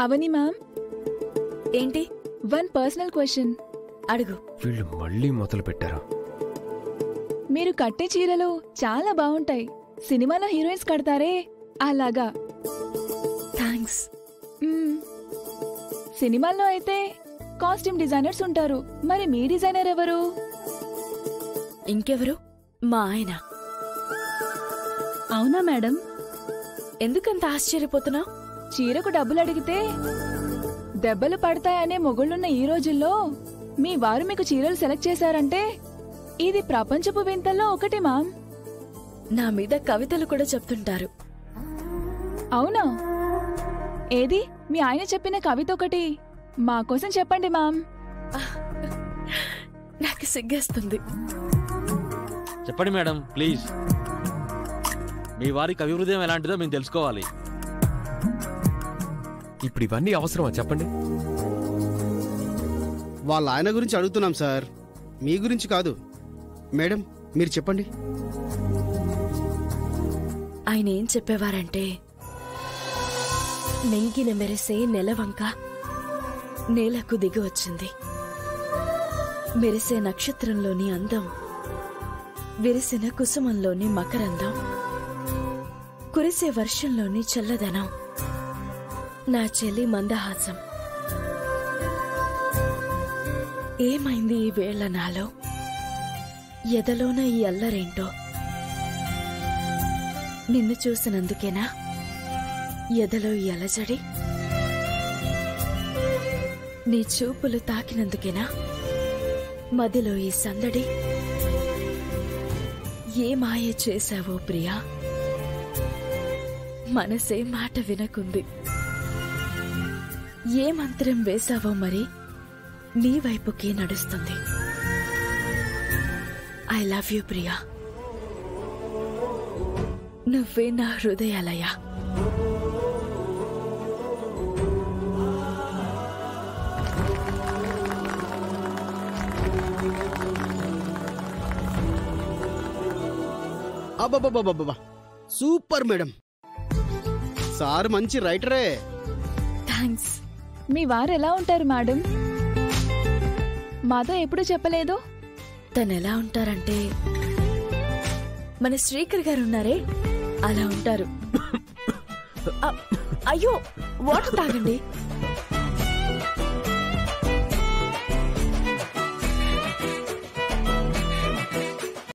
అవని ma'am, ఏంటి? One personal question అడుగు. వీళ్ళు మళ్ళీ మొదలు పెట్టారు. మీరు కట్టే చీరలు చాలా బాగుంటాయి. సినిమాలో హీరోయిన్స్ కడతారే అలాగా. థ్యాంక్స్. సినిమాల్లో అయితే కాస్ట్యూమ్ డిజైనర్స్ ఉంటారు, మరి మీ డిజైనర్ ఎవరు? ఇంకెవరు? మా ఆయన. అవునా మేడం? ఎందుకంత ఆశ్చర్యపోతున్నావు? చీరకు డబ్బులు అడిగితే దెబ్బలు పడతాయనే మొగుళ్ళున్న ఈ రోజుల్లో మీ వారు మీకు చీరలు సెలెక్ట్ చేశారంటే ఇది ప్రపంచపు వింతల్లో ఒకటి మామ్. నా మీద కవితలు కూడా చెప్తుంటారు. అవునా? ఏది మీ ఆయన చెప్పిన కవిత ఒకటి మా కోసం చెప్పండి మామ్. నాకు సిగ్గేస్తుంది. చెప్పండి మేడం ప్లీజ్. మీ వారి కవి హృదయం ఎలాంటిదో మేము తెలుసుకోవాలి. ఇప్పుడు ఇవన్నీ అవసరమా చెప్పండి? వాళ్ళ ఆయన గురించి అడుగుతున్నాం సార్, మీ గురించి కాదు. మేడం మీరు చెప్పండి. ఆయన ఏం చెప్పేవారంటే, నెంగిన మెరిసే నెలవంక నేలకు దిగి వచ్చింది. మెరిసే నక్షత్రంలోని అందం, విరిసిన కుసుమంలోని మకరందం, కురిసే వర్షంలోని చల్లదనం, నా చెల్లి మందహాసం. ఏమైంది ఈ వేళ నాలో? ఎదలోన ఈ అల్లరేంటో? నిన్ను చూసినందుకేనా ఎదలో ఈ అలజడి? నీ చూపులు తాకినందుకేనా మదిలో ఈ సందడి? ఏ మాయ చేశావో ప్రియా, మనసే మాట వినకుంది. ఏ మంత్రం వేశావో మరి నీ వైపుకి నడుస్తుంది. ఐ లవ్ యూ ప్రియా, నువ్వే నా హృదయాలయ. అబ్బబ్బబ్బబ్బబ్బా, సూపర్ మేడం. సార్ మంచి రైటరే. థ్యాంక్స్. మీ వారు ఎలా ఉంటారు మేడం? మాతో ఎప్పుడు చెప్పలేదు. తనెలా ఉంటారంటే, మన శ్రీకర్ గారు ఉన్నారే అలా ఉంటారు. అయ్యో, వాటర్ తాగండి.